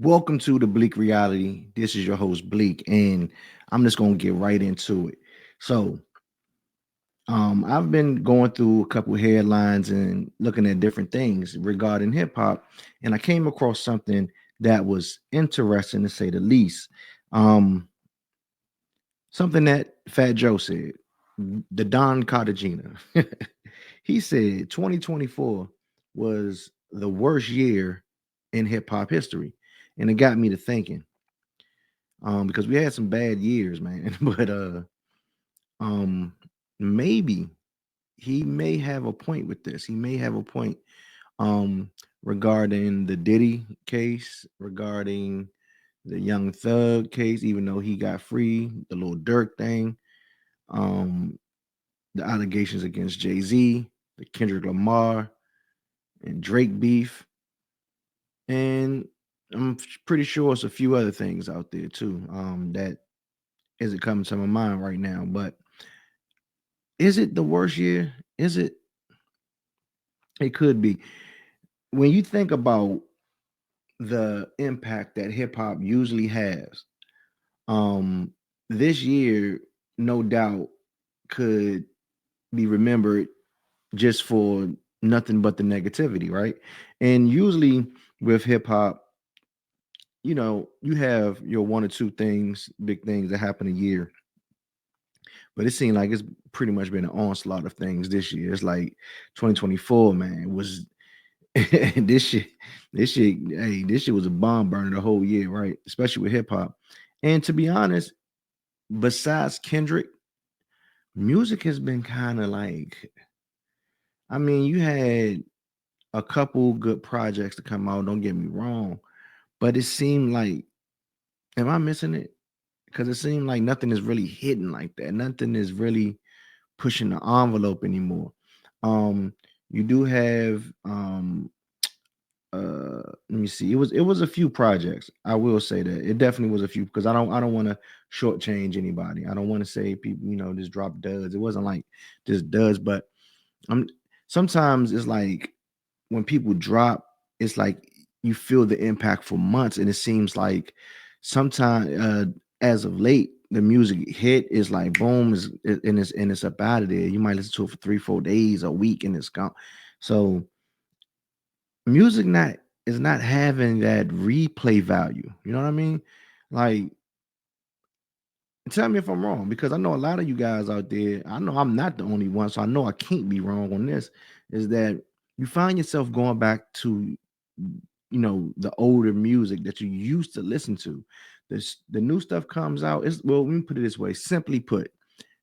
Welcome to the Blek Reality. This is your host Bleak, and I'm just gonna get right into it. So, I've been going through a couple headlines and looking at different things regarding hip hop, and I came across something that was interesting to say the least. Um, Something that Fat Joe said, the Don Cartagena. He said 2024 was the worst year in hip hop history, and it got me to thinking because we had some bad years, man. But um, maybe he may have a point with this. He may have a point um regarding the Diddy case, regarding the Young Thug case, even though he got free, the little Durk thing, um, the allegations against Jay-Z, the Kendrick Lamar and Drake beef, and pretty sure it's a few other things out there too. That isn't coming to my mind right now, but is it the worst year? Is it? It could be. When you think about the impact that hip hop usually has, um, this year, no doubt, could be remembered just for nothing but the negativity, right? And usually with hip hop, you have your one or two things, big things that happen a year, but it seemed like it's pretty much been an onslaught of things this year. It's like 2024, man, was this shit, this shit was a bomb burner the whole year, right? Especially with hip hop. And to be honest, besides Kendrick, music has been kind of like, I mean, you had a couple good projects to come out, don't get me wrong, but it seemed like, am I missing it? Because it seemed like nothing is really hitting like that. Nothing is really pushing the envelope anymore. Um, you do have let me see. It was a few projects. I will say that it definitely was a few because I don't want to shortchange anybody. I don't want to say people just drop duds. It wasn't like just duds, but I'm sometimes it's like when people drop, it's like you feel the impact for months, and it seems like sometimes as of late the music hit is like boom and it's up out of there. You might listen to it for 3 4 days a week and it's gone. So music not is not having that replay value. You know what I mean? Like, tell me if I'm wrong because I know a lot of you guys out there. I know I'm not the only one, so I know I can't be wrong on this. Is that you find yourself going back to the older music that you used to listen to. The new stuff comes out. It's well, let me put it this way. Simply put,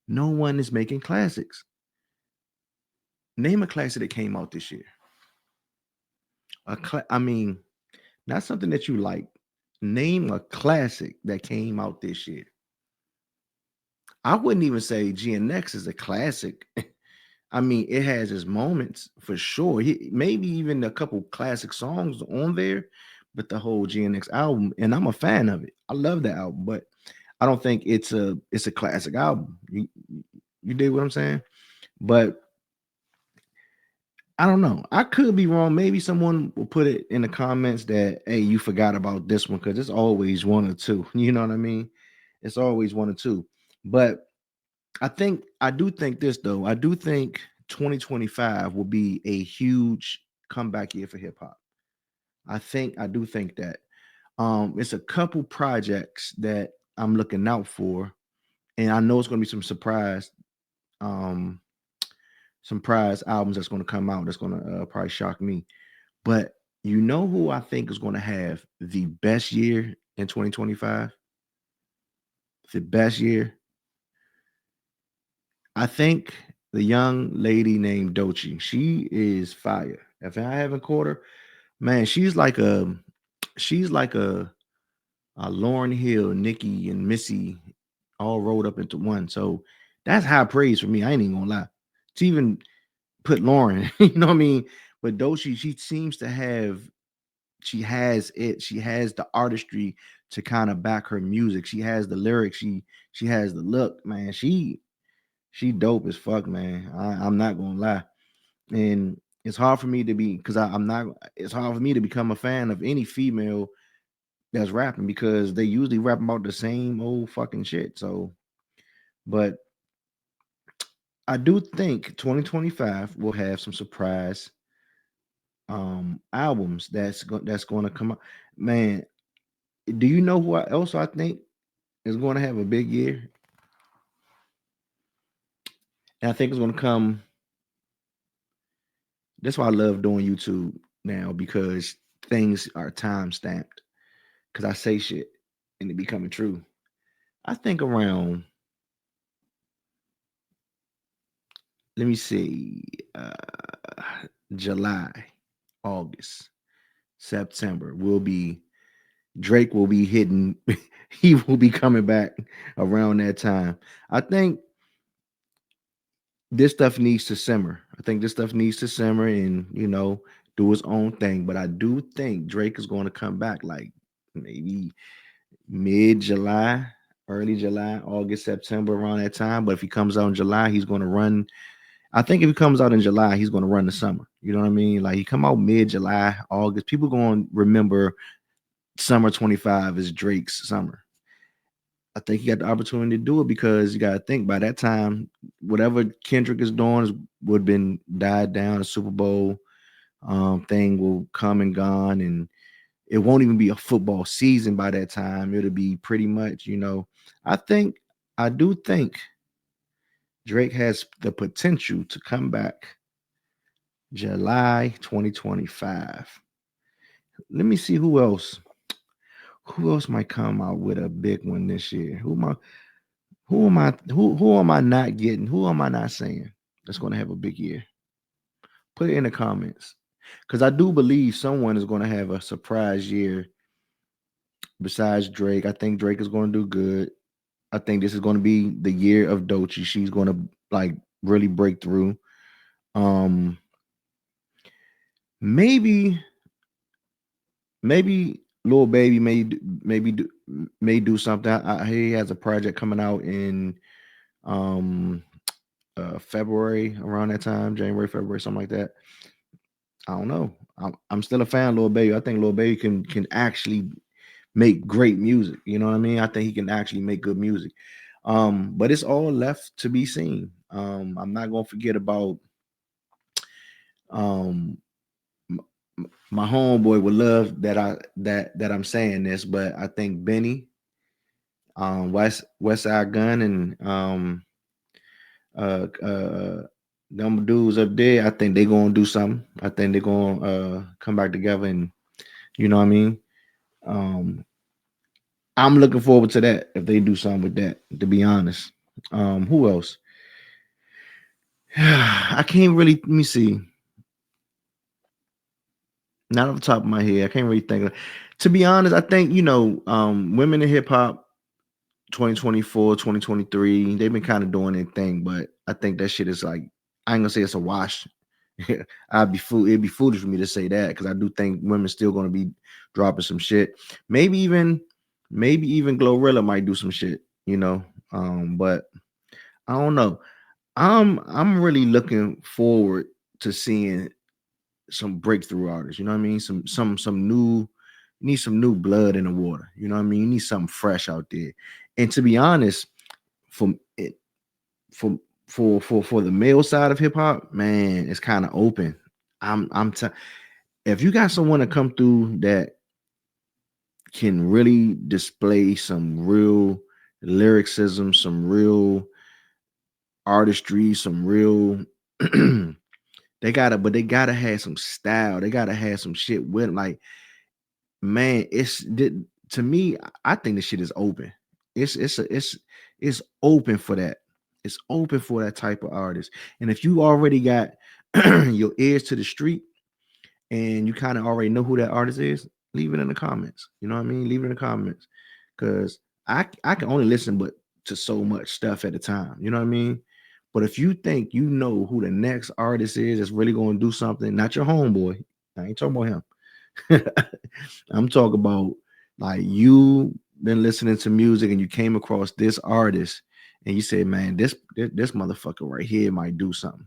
no one is making classics. Name a classic that came out this year. I mean, not something that you like. Name a classic that came out this year. I wouldn't even say GNX is a classic. I mean, it has its moments for sure. Maybe even a couple classic songs on there, but the whole GNX album, and I'm a fan of it. I love that album, but I don't think it's a classic album. You dig what I'm saying? But I don't know. I could be wrong. Maybe someone will put it in the comments that, hey, you forgot about this one because it's always one or two. You know what I mean? It's always one or two. But I do think this though. I do think 2025 will be a huge comeback year for hip hop. I do think that. It's a couple projects that I'm looking out for, and I know it's gonna be um some prize albums that's gonna come out that's gonna probably shock me. But you know who I think is gonna have the best year in 2025? The best year? I think the young lady named Dochi. She is fire. If I haven't caught her, man, she's like a Lauren Hill, Nikki, and Missy all rolled up into one. So that's high praise for me. I ain't even gonna lie. To even put Lauren, you know what I mean? But Dochi, she has it. She has the artistry to kind of back her music. She has the lyrics. She has the look, man. She dope as fuck, man. I'm not gonna lie. And it's hard for me to be because I'm not. It's hard for me to become a fan of any female that's rapping because they usually rap about the same old fucking shit. So, but I do think 2025 will have some surprise albums that's going to come out. Man, do you know who else I think is going to have a big year? And I think it's going to come. That's why I love doing YouTube now because things are time stamped. Because I say shit and it becoming true. I think around, let me see, July, August, September will be Drake will be hitting. He will be coming back around that time. I think this stuff needs to simmer. I think this stuff needs to simmer and do his own thing. But I do think Drake is going to come back like maybe mid July, early July, August, September, around that time. But if he comes out in July, he's going to run. I think if he comes out in July, he's going to run the summer. You know what I mean? Like he come out mid July, August. People going to remember summer 25 is Drake's summer. I think he got the opportunity to do it because you got to think by that time, whatever Kendrick is doing would have been died down. The Super Bowl thing will come and gone, and it won't even be a football season by that time. It'll be pretty much, I think, I do think Drake has the potential to come back July 2025. Let me see who else. Who else might come out with a big one this year? Who am I not getting? Who am I not saying that's going to have a big year? Put it in the comments. Because I do believe someone is going to have a surprise year besides Drake. I think Drake is going to do good. I think this is going to be the year of Doechii. She's going to like really break through. Um, maybe, maybe Lil Baby may do something. He has a project coming out in um February around that time, January, February, something like that. I don't know. I'm still a fan of Lil Baby. I think Lil Baby can actually make great music. You know what I mean? I think he can actually make good music. But it's all left to be seen. I'm not gonna forget about um my homeboy would love that I'm saying this, but I think Benny, West Side Gun, and them dudes up there, I think they gonna do something. I think they're gonna come back together, and you know what I mean. Um, I'm looking forward to that if they do something with that. To be honest, who else? I can't really. Let me see. Not off the top of my head, I can't really think of. To be honest, I think women in hip hop 2024, 2023, they've been kind of doing their thing, but I think that shit is like I ain't gonna say it's a wash. It'd be foolish for me to say that because I do think women still gonna be dropping some shit. Maybe even Glorilla might do some shit, but I don't know. I'm really looking forward to seeing some breakthrough artists. You know what I mean? Some new you need some new blood in the water. You know what I mean? You need something fresh out there. And to be honest, from it for for the male side of hip hop, man, it's kind of open. If you got someone to come through that can really display some real lyricism, some real artistry, some real they gotta have some style. They gotta have some shit with 'em. Like, man, to me, I think the shit is open. It's open for that. It's open for that type of artist. And if you already got your ears to the street and you kind of already know who that artist is, leave it in the comments. You know what I mean? Leave it in the comments. Cause I can only listen but to so much stuff at a time. You know what I mean? But if you think you know who the next artist is that's really going to do something, not your homeboy. I ain't talking about him. I'm talking about like you been listening to music and you came across this artist and you say, man, this motherfucker right here might do something.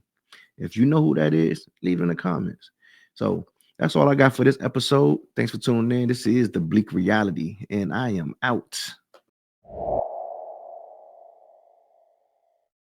If you know who that is, leave it in the comments. So That's all I got for this episode. Thanks for tuning in. This is the Bleak Reality, and I am out.